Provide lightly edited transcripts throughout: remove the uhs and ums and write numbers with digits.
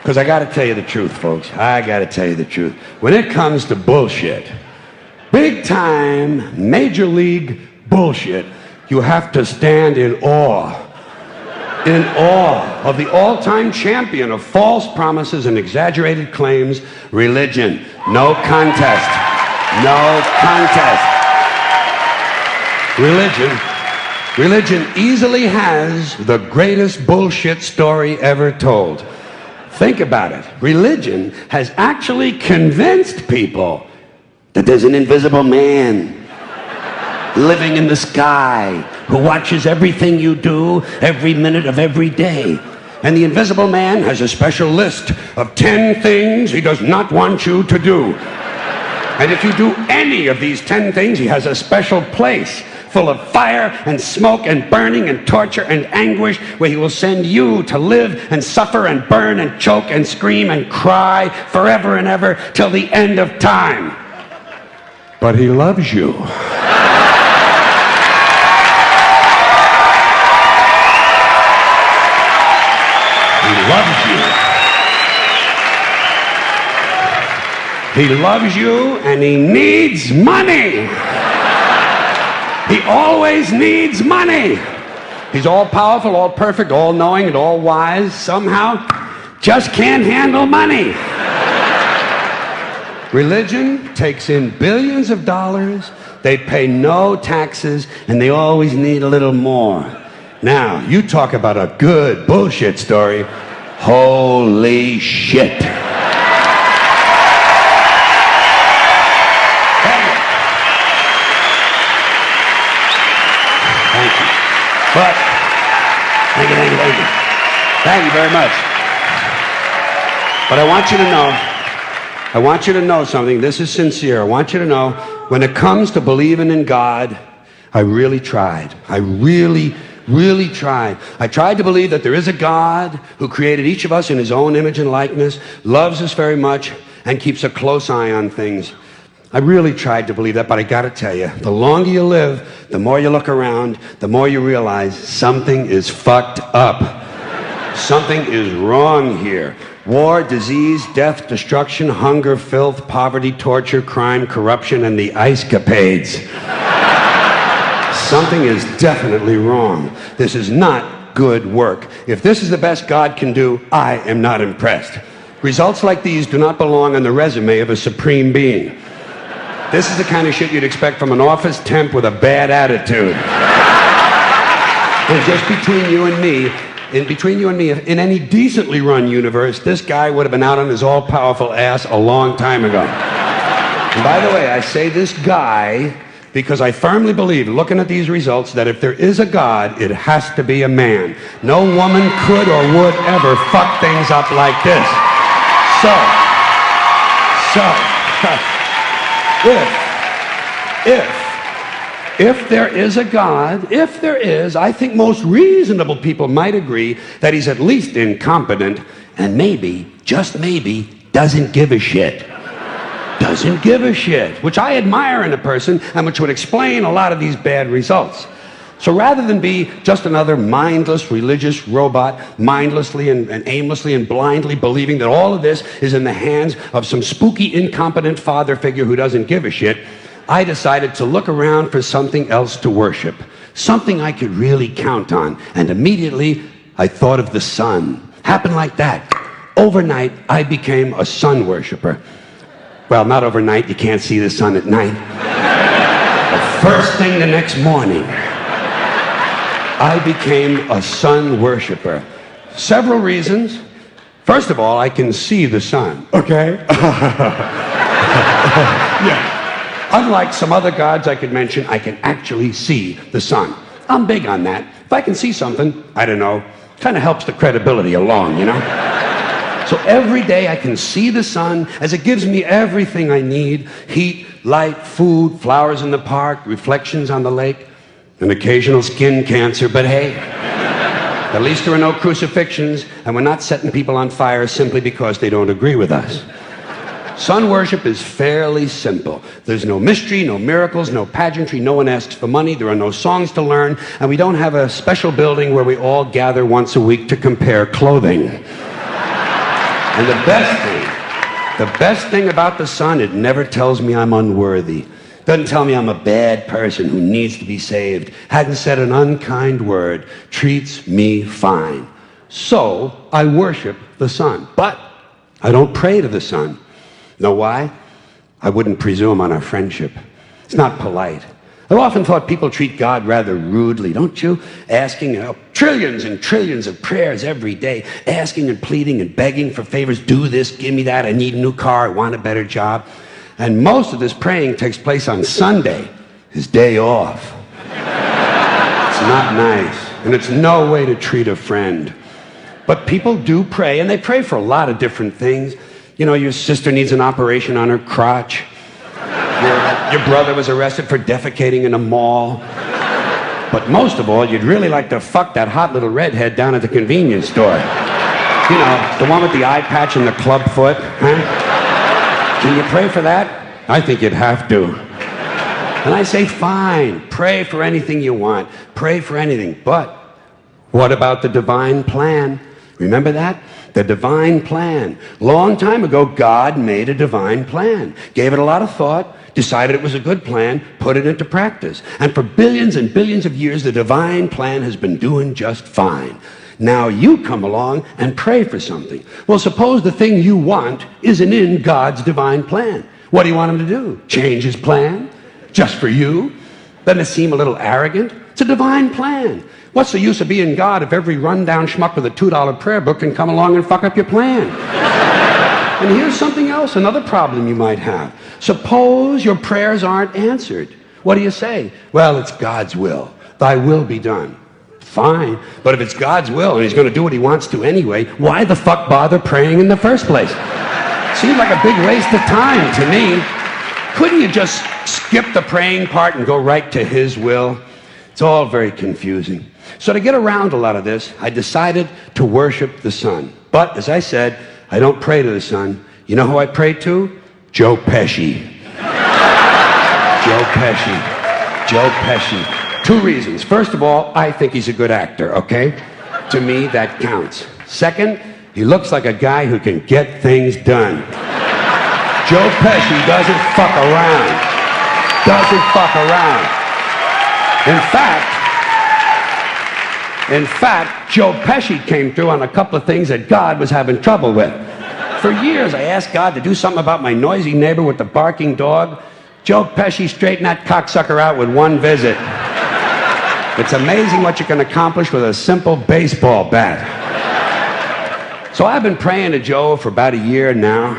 Because I got to tell you the truth, folks. I got to tell you the truth. When it comes to bullshit, big time, major league bullshit, you have to stand in awe of the all-time champion of false promises and exaggerated claims, religion. No contest. No contest. Religion easily has the greatest bullshit story ever told. Think about it. Religion has actually convinced people that there's an invisible man living in the sky who watches everything you do every minute of every day. And the invisible man has a special list of 10 things he does not want you to do. And if you do any of these 10 things, he has a special place full of fire and smoke and burning and torture and anguish where he will send you to live and suffer and burn and choke and scream and cry forever and ever till the end of time. But he loves you. He loves you. He loves you and he needs money. He always needs money. He's all powerful, all perfect, all knowing, and all wise. Somehow, just can't handle money. Religion takes in billions of dollars. They pay no taxes, and they always need a little more. Now, you talk about a good bullshit story. Holy shit. But, thank you. Thank you very much. But I want you to know something. This is sincere. I want you to know, when it comes to believing in God, I really tried. I really tried. I tried to believe that there is a God who created each of us in his own image and likeness, loves us very much, and keeps a close eye on things. I really tried to believe that, but I gotta tell you, the longer you live, the more you look around, the more you realize something is fucked up. Something is wrong here. War, disease, death, destruction, hunger, filth, poverty, torture, crime, corruption, and the ice capades. Something is definitely wrong. This is not good work. If this is the best God can do, I am not impressed. Results like these do not belong on the resume of a supreme being. This is the kind of shit you'd expect from an office temp with a bad attitude. And just between you and me, in any decently run universe, this guy would have been out on his all-powerful ass a long time ago. And by the way, I say this guy because I firmly believe, looking at these results, that if there is a God, it has to be a man. No woman could or would ever fuck things up like this. If there is a God, I think most reasonable people might agree that he's at least incompetent and maybe, just maybe, doesn't give a shit. Doesn't give a shit, which I admire in a person and which would explain a lot of these bad results. So rather than be just another mindless religious robot, mindlessly and aimlessly and blindly believing that all of this is in the hands of some spooky, incompetent father figure who doesn't give a shit, I decided to look around for something else to worship, something I could really count on. And immediately, I thought of the sun. Happened like that. Overnight, I became a sun worshiper. Well, not overnight. You can't see the sun at night. But first thing the next morning, I became a sun worshiper. Several reasons. First of all, I can see the sun, okay? Yeah. Unlike some other gods I could mention, I can actually see the sun. I'm big on that. If I can see something, I don't know, kind of helps the credibility along, you know? So every day I can see the sun as it gives me everything I need: heat, light, food, flowers in the park, reflections on the lake, an occasional skin cancer, but hey, at least there are no crucifixions, and we're not setting people on fire simply because they don't agree with us. Sun worship is fairly simple. There's no mystery, no miracles, no pageantry, no one asks for money, there are no songs to learn, and we don't have a special building where we all gather once a week to compare clothing. And the best thing about the Son, it never tells me I'm unworthy. Doesn't tell me I'm a bad person who needs to be saved. Hadn't said an unkind word. Treats me fine. So I worship the Son. But I don't pray to the Son. Know why? I wouldn't presume on our friendship. It's not polite. I've often thought people treat God rather rudely, don't you? Asking trillions and trillions of prayers every day, asking and pleading and begging for favors. Do this, give me that, I need a new car, I want a better job. And most of this praying takes place on Sunday, his day off. It's not nice, and it's no way to treat a friend. But people do pray, and they pray for a lot of different things. You know, your sister needs an operation on her crotch. Your brother was arrested for defecating in a mall. But most of all, you'd really like to fuck that hot little redhead down at the convenience store. You know, the one with the eye patch and the club foot, huh? Can you pray for that? I think you'd have to. And I say, fine, pray for anything you want. Pray for anything. But what about the divine plan? Remember that? The divine plan. Long time ago, God made a divine plan. Gave it a lot of thought, decided it was a good plan, put it into practice. And for billions and billions of years, the divine plan has been doing just fine. Now you come along and pray for something. Well, suppose the thing you want isn't in God's divine plan. What do you want him to do? Change his plan? Just for you? Doesn't it seem a little arrogant? It's a divine plan. What's the use of being God if every rundown schmuck with a $2 prayer book can come along and fuck up your plan? And here's something else, another problem you might have. Suppose your prayers aren't answered. What do you say? Well, it's God's will. Thy will be done. Fine, but if it's God's will and he's going to do what he wants to anyway, why the fuck bother praying in the first place? Seems like a big waste of time to me. Couldn't you just skip the praying part and go right to his will? It's all very confusing. So to get around a lot of this, I decided to worship the Son. But as I said, I don't pray to the Son. You know who I pray to? Joe Pesci. Joe Pesci. Joe Pesci. 2 reasons. First of all, I think he's a good actor, okay? To me, that counts. Second, he looks like a guy who can get things done. Joe Pesci doesn't fuck around. Doesn't fuck around. In fact, Joe Pesci came through on a couple of things that God was having trouble with. For years, I asked God to do something about my noisy neighbor with the barking dog. Joe Pesci straightened that cocksucker out with 1 visit. It's amazing what you can accomplish with a simple baseball bat. So I've been praying to Joe for about a year now,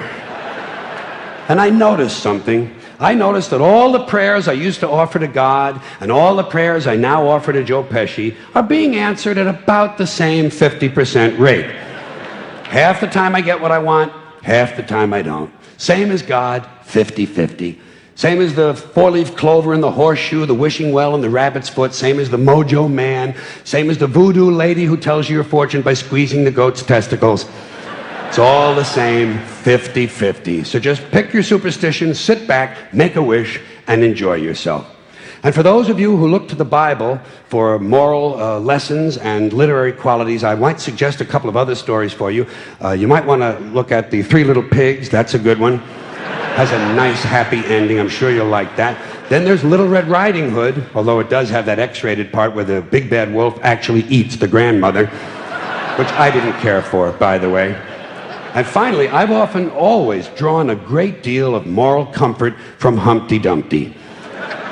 and I noticed something. I noticed that all the prayers I used to offer to God and all the prayers I now offer to Joe Pesci are being answered at about the same 50% rate. Half the time I get what I want, half the time I don't. Same as God, 50-50. Same as the 4-leaf clover and the horseshoe, the wishing well and the rabbit's foot. Same as the mojo man. Same as the voodoo lady who tells you your fortune by squeezing the goat's testicles. It's all the same, 50-50. So just pick your superstition, sit back, make a wish, and enjoy yourself. And for those of you who look to the Bible for moral lessons and literary qualities, I might suggest a couple of other stories for you. You might want to look at The 3 Little Pigs. That's a good one. Has a nice, happy ending. I'm sure you'll like that. Then there's Little Red Riding Hood, although it does have that X-rated part where the big bad wolf actually eats the grandmother, which I didn't care for, by the way. And finally, I've often always drawn a great deal of moral comfort from Humpty Dumpty.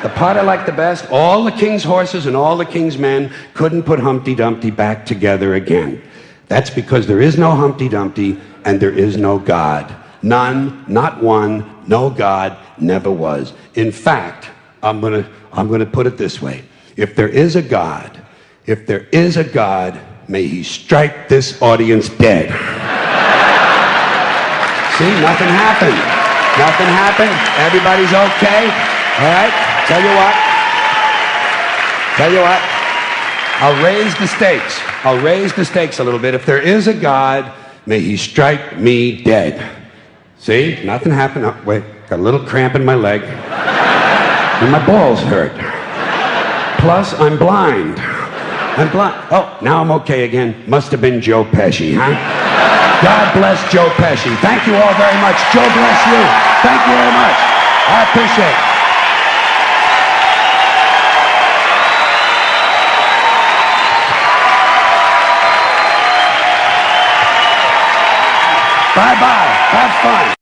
The part I like the best, all the king's horses and all the king's men couldn't put Humpty Dumpty back together again. That's because there is no Humpty Dumpty and there is no God. None, not one, no God, never was. In fact, I'm gonna put it this way. If there is a God, may he strike this audience dead. See, nothing happened. Nothing happened. Everybody's okay. All right? Tell you what. I'll raise the stakes. I'll raise the stakes a little bit. If there is a God, may he strike me dead. See? Nothing happened. Oh, wait. Got a little cramp in my leg. And my balls hurt. Plus, I'm blind. I'm blind. Oh, now I'm okay again. Must have been Joe Pesci, huh? God bless Joe Pesci. Thank you all very much. Joe bless you. Thank you very much. I appreciate it. Bye-bye. Have fun.